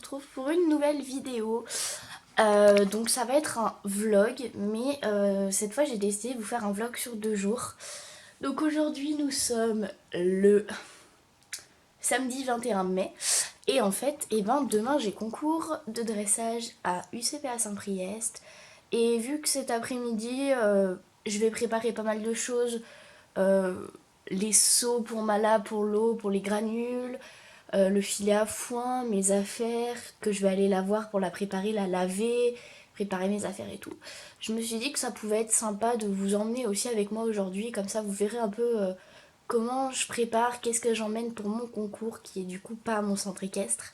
retrouve pour une nouvelle vidéo. Donc ça va être un vlog, mais cette fois j'ai décidé de vous faire un vlog sur 2 jours. Donc aujourd'hui nous sommes le samedi 21 mai. Et en fait, demain j'ai concours de dressage à UCPA Saint-Priest. Et vu que cet après-midi, je vais préparer pas mal de choses. Les seaux pour Mala, pour l'eau, pour les granules, le filet à foin, mes affaires, que je vais aller la voir pour la préparer, la laver, préparer mes affaires et tout. Je me suis dit que ça pouvait être sympa de vous emmener aussi avec moi aujourd'hui, comme ça vous verrez un peu comment je prépare, qu'est-ce que j'emmène pour mon concours, qui est du coup pas à mon centre équestre.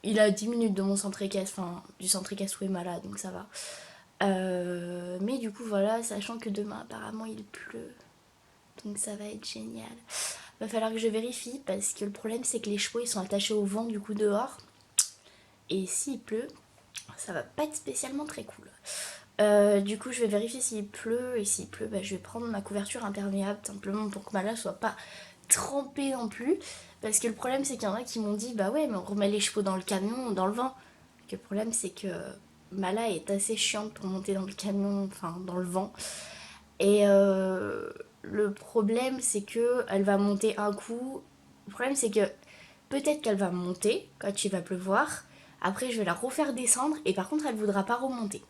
Il a 10 minutes de mon centre équestre, enfin du centre équestre où est Mala, donc ça va. Mais du coup voilà, sachant que demain apparemment il pleut, donc ça va être génial. Va falloir que je vérifie parce que le problème c'est que les chevaux ils sont attachés au vent du coup dehors. Et s'il pleut, ça va pas être spécialement très cool. Du coup je vais vérifier s'il pleut, et s'il pleut je vais prendre ma couverture imperméable simplement pour que Mala soit pas trempée non plus. Parce que le problème c'est qu'il y en a qui m'ont dit bah ouais mais on remet les chevaux dans le camion, dans le vent. Le problème c'est que Mala est assez chiante pour monter dans le camion, enfin dans le vent. Et le problème c'est que elle va monter un coup. Le problème c'est que peut-être qu'elle va monter quand il va pleuvoir. Après je vais la refaire descendre et par contre elle voudra pas remonter.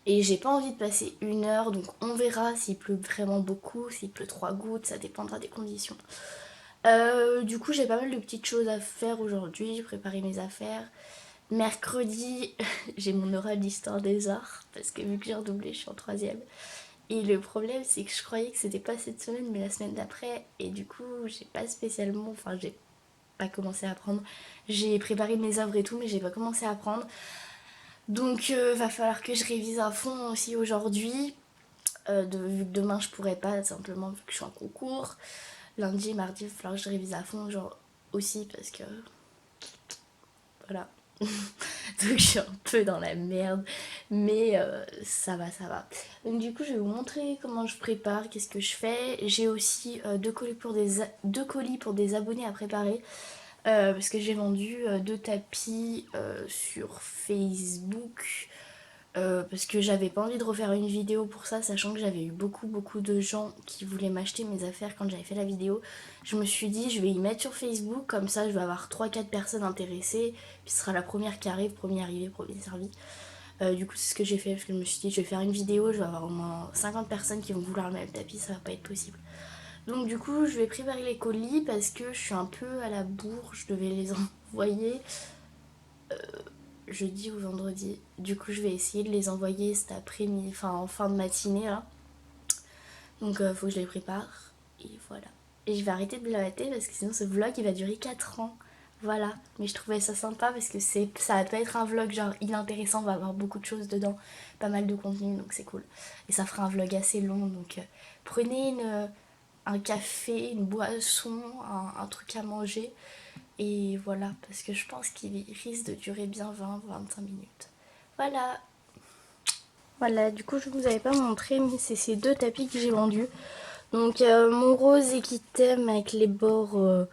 Et j'ai pas envie de passer 1 heure, donc on verra s'il pleut vraiment beaucoup, s'il pleut 3 gouttes, ça dépendra des conditions. Du coup j'ai pas mal de petites choses à faire aujourd'hui, j'ai préparé mes affaires. Mercredi j'ai mon oral d'histoire des arts, parce que vu que j'ai redoublé je suis en 3ème. Et le problème c'est que je croyais que c'était pas cette semaine mais la semaine d'après, et du coup j'ai pas spécialement, enfin j'ai pas commencé à apprendre. J'ai préparé mes œuvres et tout mais j'ai pas commencé à apprendre. Donc va falloir que je révise à fond aussi aujourd'hui. Vu que demain je pourrais pas, simplement vu que je suis en concours. Lundi, mardi, il va falloir que je révise à fond genre aussi parce que voilà. Donc je suis un peu dans la merde, mais ça va, ça va. Donc du coup je vais vous montrer comment je prépare, qu'est-ce que je fais. J'ai aussi 2 colis pour des abonnés à préparer. Parce que j'ai vendu 2 tapis sur Facebook. Parce que j'avais pas envie de refaire une vidéo pour ça, sachant que j'avais eu beaucoup de gens qui voulaient m'acheter mes affaires quand j'avais fait la vidéo. Je me suis dit je vais y mettre sur Facebook, comme ça je vais avoir 3-4 personnes intéressées, puis ce sera la première qui arrive, premier arrivé, premier servi. Du coup c'est ce que j'ai fait, parce que je me suis dit je vais faire une vidéo, je vais avoir au moins 50 personnes qui vont vouloir le même tapis, ça va pas être possible. Donc du coup je vais préparer les colis parce que je suis un peu à la bourre, je devais les envoyer jeudi ou vendredi. Du coup je vais essayer de les envoyer cet après-midi, enfin en fin de matinée là. Donc faut que je les prépare et voilà. Et je vais arrêter de blablater parce que sinon ce vlog il va durer 4 ans. Voilà, mais je trouvais ça sympa parce que ça va pas être un vlog genre inintéressant, on va avoir beaucoup de choses dedans, pas mal de contenu, donc c'est cool. Et ça fera un vlog assez long, donc prenez un café, une boisson, un truc à manger. Et voilà, parce que je pense qu'il risque de durer bien 20-25 minutes. Voilà. Voilà, du coup je vous avais pas montré, mais c'est ces 2 tapis que j'ai vendus. Donc mon rose équithème avec les bords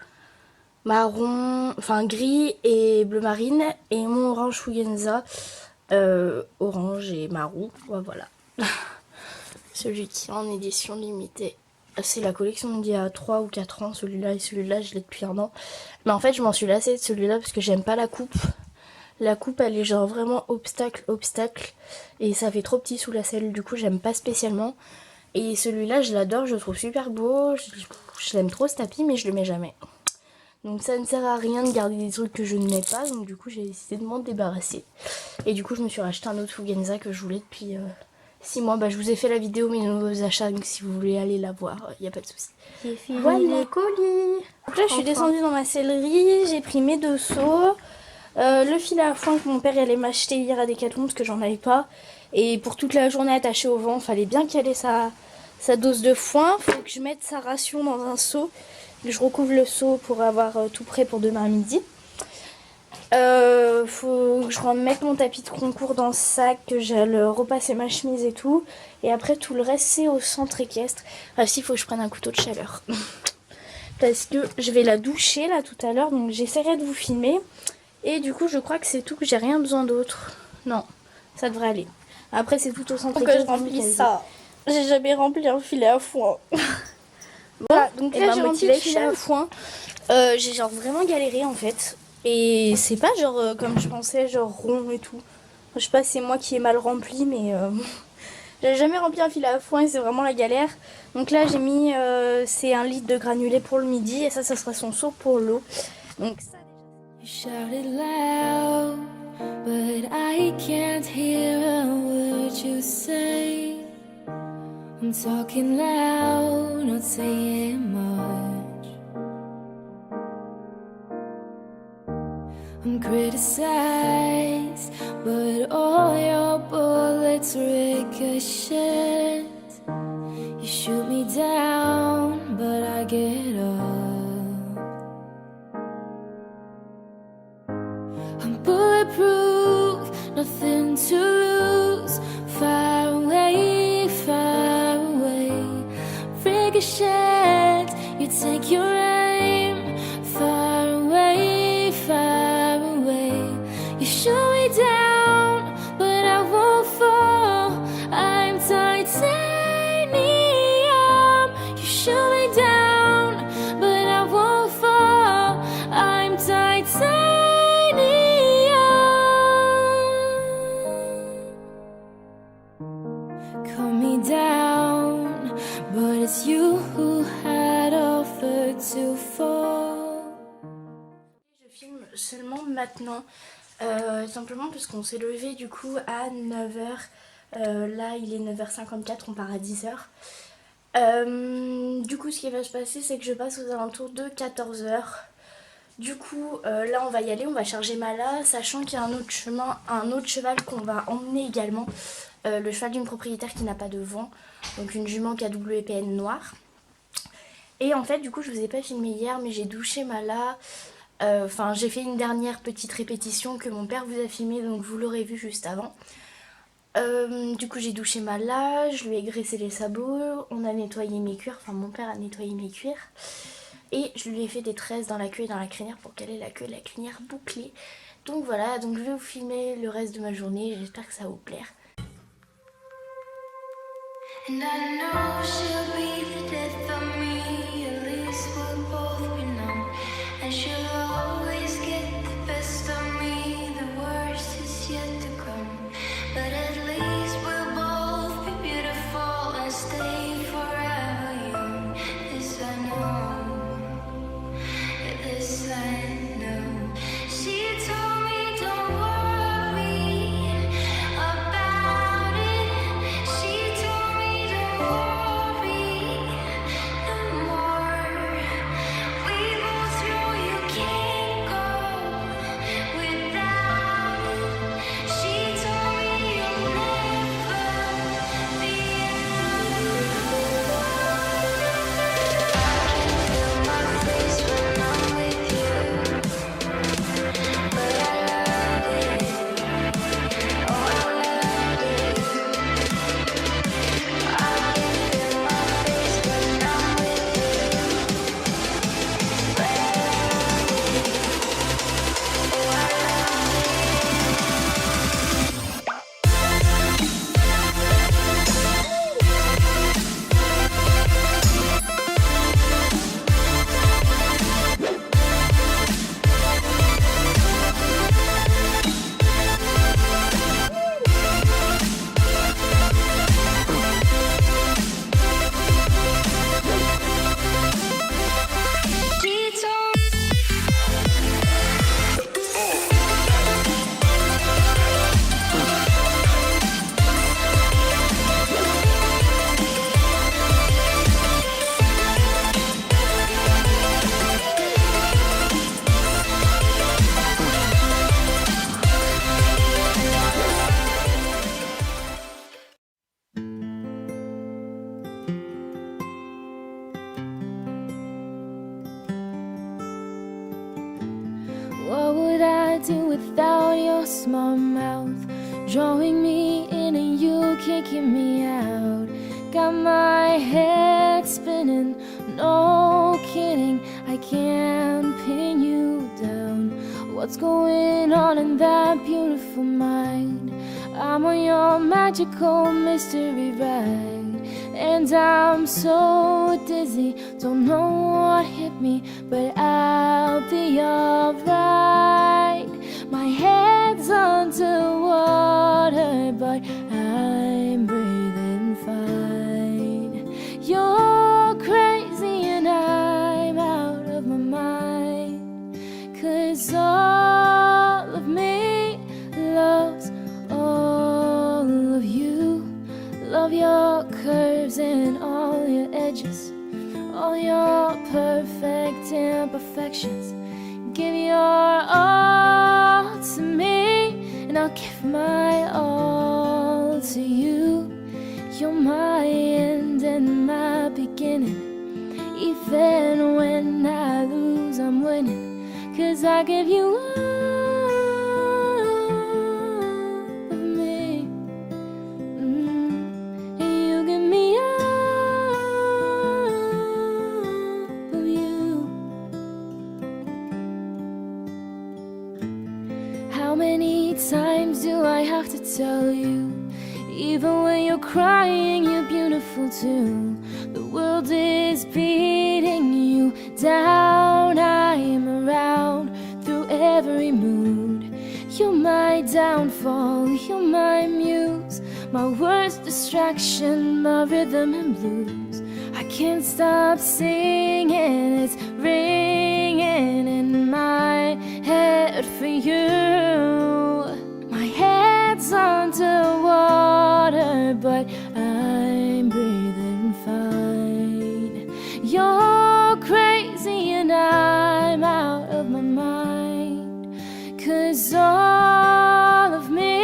marron, enfin gris et bleu marine. Et mon orange Fugenza, orange et marron. Voilà. Celui qui est en édition limitée. C'est la collection d'il y a 3 ou 4 ans, celui-là, et celui-là je l'ai depuis 1 an. Mais en fait je m'en suis lassée de celui-là parce que j'aime pas la coupe. La coupe elle est genre vraiment obstacle, et ça fait trop petit sous la selle, du coup j'aime pas spécialement. Et celui-là je l'adore, je le trouve super beau, je l'aime trop ce tapis mais je le mets jamais. Donc ça ne sert à rien de garder des trucs que je ne mets pas, donc du coup j'ai décidé de m'en débarrasser. Et du coup je me suis racheté un autre Fugenza que je voulais depuis 6 mois. Je vous ai fait la vidéo mes nouveaux achats, donc si vous voulez aller la voir, il n'y a pas de souci. J'ai fini voilà les colis. Donc là je suis descendue dans ma sellerie, j'ai pris mes 2 seaux. Le filet à foin que mon père allait m'acheter hier à Decathlon parce que j'en avais pas. Et pour toute la journée attachée au vent, fallait bien qu'elle ait sa dose de foin. Faut que je mette sa ration dans un seau. Que je recouvre le seau pour avoir tout prêt pour demain midi. Faut que je remette mon tapis de concours dans ce sac, que j'aille repasser ma chemise et tout. Et après tout le reste c'est au centre équestre. Ah si, faut que je prenne un couteau de chaleur. Parce que je vais la doucher là tout à l'heure, donc j'essaierai de vous filmer. Et du coup, je crois que c'est tout, que j'ai rien besoin d'autre. Non, ça devrait aller. Après, c'est tout au centre. Faut que je remplisse ça. J'ai jamais rempli un filet à foin. Voilà, donc là, j'ai rempli le filet à foin. J'ai genre vraiment galéré en fait. Et c'est pas genre comme je pensais, genre rond et tout. Je sais pas si c'est moi qui ai mal rempli, mais j'ai jamais rempli un filet à foin et c'est vraiment la galère. Donc là, j'ai mis c'est 1 litre de granulé pour le midi et ça sera son seau pour l'eau. Donc ça You shouted loud, but I can't hear a word you say. I'm talking loud, not saying much. I'm criticized, but all your bullets ricochet. You shoot me down, but I get up. I'm bulletproof, nothing to lose. Far away, far away. Ricochet, you take your aim. Far away, far away. You shoot me down, but I won't fall. I'm titanium. You shoot me down, but I won't fall. I'm titanium. Cut me down, but it's you who had offered to fall. je filme seulement maintenant, simplement parce qu'on s'est levé du coup à 9h. Là il est 9h54, on part à 10h. Du coup ce qui va se passer c'est que je passe aux alentours de 14h. Du coup là on va y aller, on va charger Mala, sachant qu'il y a un autre chemin, un autre cheval qu'on va emmener également. Le cheval d'une propriétaire qui n'a pas de vent, donc une jument KWPN noire. Et en fait du coup je vous ai pas filmé hier mais j'ai douché Mala. Enfin j'ai fait une dernière petite répétition que mon père vous a filmé, donc vous l'aurez vu juste avant. Du coup j'ai douché Mala, je lui ai graissé les sabots, on a nettoyé mes cuirs, enfin mon père a nettoyé mes cuirs. Et je lui ai fait des tresses dans la queue et dans la crinière pour qu'elle ait la queue et la crinière bouclée. Donc voilà, donc je vais vous filmer le reste de ma journée, j'espère que ça va vous plaire. And I know she'll be the death of me. At least we'll both be numb. And she'll always get the best of me. The worst is yet to come. But at least we'll both be beautiful and stay forever young. This I know. This I know. She told me don't worry about it. She told me don't worry no more. We both know you can't go without it. She told me you'll never be alone. I can feel my face when I'm with you, but I love it. Oh, I love it. I can feel my face when I'm with you, but I love it. Oh, I She told What would I do without your small mouth? Drawing me in and you kicking me out. Got my head spinning, no kidding. I can't pin you down. What's going on in that beautiful mind? I'm on your magical mystery ride, and I'm so dizzy, don't know what hit me, but I'll be alright. My head's underwater, but I'm breathing fine. You're crazy and I'm out of my mind, 'cause all of me loves all of you. Love your curves and all your edges, all your perfect imperfections. Give your all to me, and I'll give my all to you. You're my end and my beginning. Even when I lose, I'm winning, 'cause I give you all of me, and you give me all of you. How many times do I have to tell you? Even when you're crying, you're beautiful too. The world is beating you down. I'm around through every mood. You're my downfall, you're my muse, my worst distraction, my rhythm and blues. I can't stop singing, it's ringing in my head for you. My head's underwater, but I'm breathing fine. You're crazy and I'm out of my mind, 'cause all of me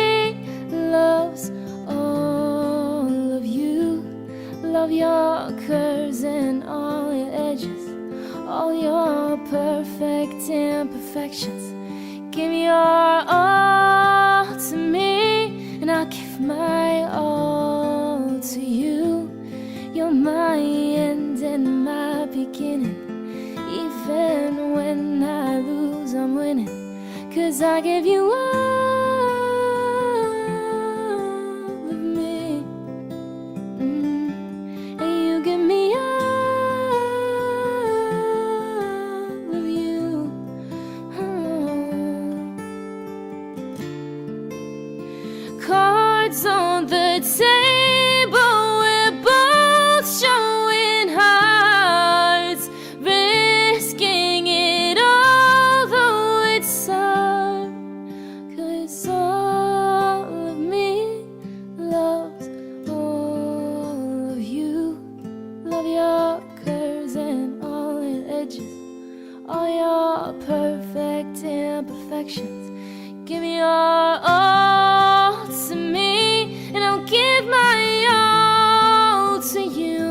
loves all of you. Love your curves and all your edges, all your perfect imperfections. Give your all to me, and I'll give my all to you. You're my end and my beginning. Even when I lose, I'm winning, 'cause I give you all of me, and you give me all of you. Cards on the table, we're both showing hearts, risking it all, though it's hard. 'Cause all of me loves all of you. Love your curves and all your edges, all your perfect imperfections. Give your all to me, and I'll give my all to you.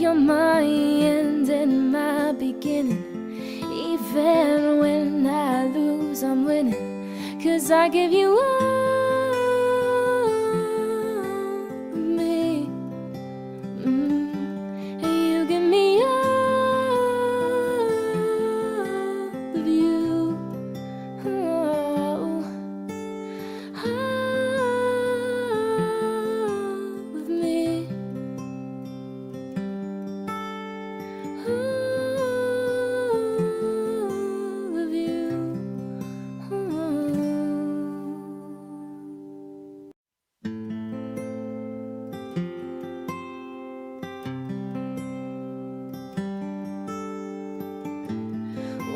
You're my end and my beginning. Even when I lose, I'm winning, 'cause I give you all of me, and you give me all of you. Oh, all of me, all of you.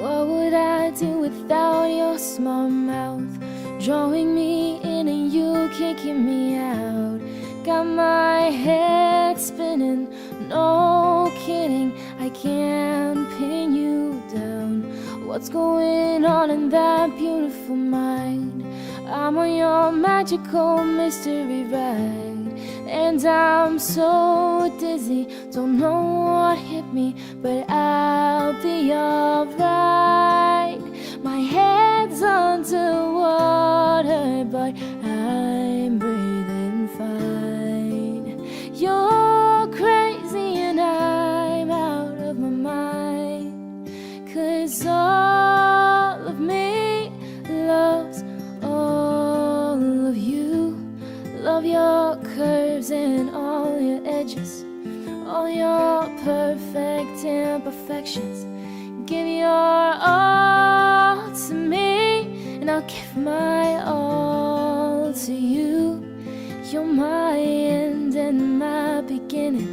What would I do without your small mouth, drawing me in and you kicking me out? Got my head spinning, no kidding, I can't pin you down. What's going on in that beautiful mind? I'm on your magical mystery ride, and I'm so dizzy, don't know what hit me, but I'll be alright. My head's underwater, but I'm breathing fine. You're crazy and I'm out of my mind, 'cause all of me perfect imperfections. Give your all to me, and I'll give my all to you. You're my end and my beginning.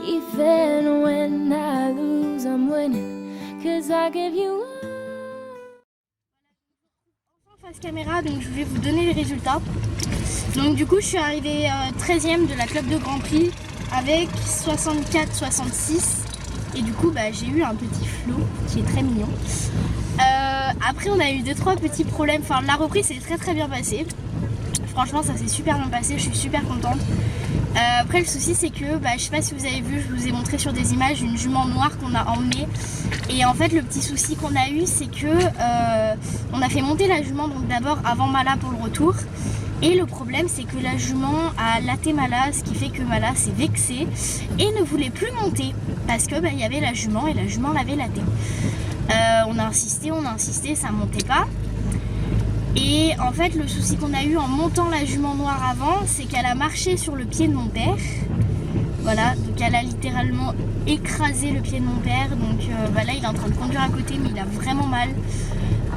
Even when I lose, I'm winning. 'Cause I give you all. Face caméra, donc je vais vous donner les résultats. Donc du coup je suis arrivée 13e de la club de Grand Prix avec 64-66 et du coup j'ai eu un petit flow qui est très mignon. Après on a eu 2-3 petits problèmes, enfin la reprise s'est très bien passée. Franchement ça s'est super bien passé, je suis super contente. Après le souci c'est que je sais pas si vous avez vu, je vous ai montré sur des images une jument noire qu'on a emmenée. Et en fait le petit souci qu'on a eu c'est que on a fait monter la jument donc d'abord avant Mala pour le retour. Et le problème c'est que la jument a laté Mala, ce qui fait que Mala s'est vexée et ne voulait plus monter. Parce que il y avait la jument et la jument l'avait laté. On a insisté, ça montait pas. Et en fait le souci qu'on a eu en montant la jument noire avant, c'est qu'elle a marché sur le pied de mon père. Voilà, donc elle a littéralement écrasé le pied de mon père. Donc là il est en train de conduire à côté mais il a vraiment mal.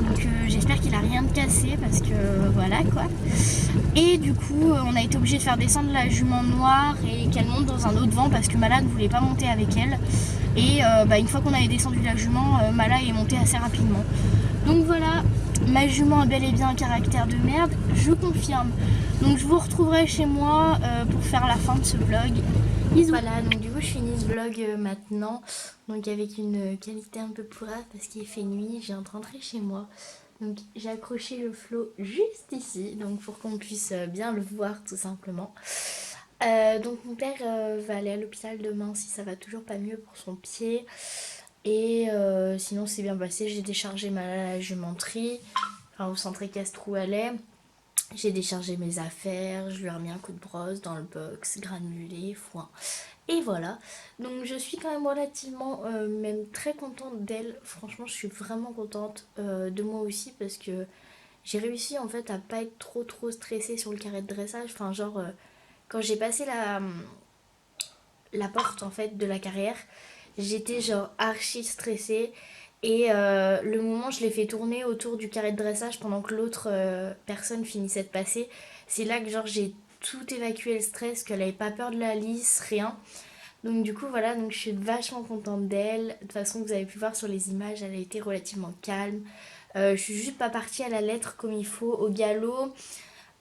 Donc j'espère qu'il a rien de cassé parce que voilà quoi. Et du coup on a été obligé de faire descendre la jument noire et qu'elle monte dans un autre vent parce que Mala ne voulait pas monter avec elle. Et une fois qu'on avait descendu la jument, Mala est montée assez rapidement. Donc voilà, ma jument a bel et bien un caractère de merde, je confirme. Donc je vous retrouverai chez moi pour faire la fin de ce vlog. Bisous. Voilà, donc du coup je finis ce vlog maintenant, donc avec une qualité un peu pourrave parce qu'il fait nuit, je viens de rentrer chez moi. Donc j'ai accroché le flot juste ici, donc pour qu'on puisse bien le voir tout simplement. Donc mon père va aller à l'hôpital demain si ça va toujours pas mieux pour son pied. Et sinon c'est bien passé, j'ai déchargé ma jumenterie, enfin au centre équestre où elle est. J'ai déchargé mes affaires, je lui ai remis un coup de brosse dans le box, granulé, foin. Et voilà, donc je suis quand même relativement, même très contente d'elle. Franchement, je suis vraiment contente de moi aussi parce que j'ai réussi en fait à pas être trop stressée sur le carré de dressage. Enfin genre, quand j'ai passé la porte en fait de la carrière, j'étais genre archi stressée. Et le moment où je l'ai fait tourner autour du carré de dressage pendant que l'autre personne finissait de passer, c'est là que genre j'ai tout évacué le stress, qu'elle avait pas peur de la lice, rien. Donc du coup voilà, donc je suis vachement contente d'elle. De toute façon vous avez pu voir sur les images, elle a été relativement calme. Je suis juste pas partie à la lettre comme il faut au galop.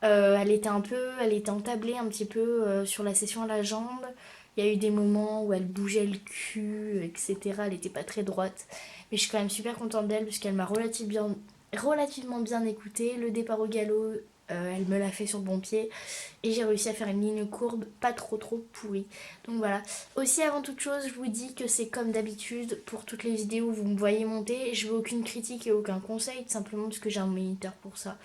Elle était entablée un petit peu sur la session à la jambe. Il y a eu des moments où elle bougeait le cul, etc. Elle n'était pas très droite. Mais je suis quand même super contente d'elle parce qu'elle m'a relativement bien écoutée. Le départ au galop, elle me l'a fait sur le bon pied. Et j'ai réussi à faire une ligne courbe pas trop pourrie. Donc voilà. Aussi avant toute chose, je vous dis que c'est comme d'habitude pour toutes les vidéos où vous me voyez monter. Je veux aucune critique et aucun conseil, simplement parce que j'ai un moniteur pour ça.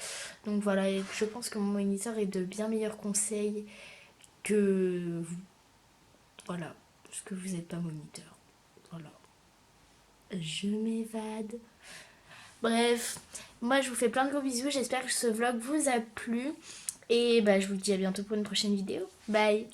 Donc voilà, et je pense que mon moniteur est de bien meilleurs conseils que vous. Voilà, parce que vous n'êtes pas moniteur. Voilà. Je m'évade. Bref, moi je vous fais plein de gros bisous. J'espère que ce vlog vous a plu. Et je vous dis à bientôt pour une prochaine vidéo. Bye.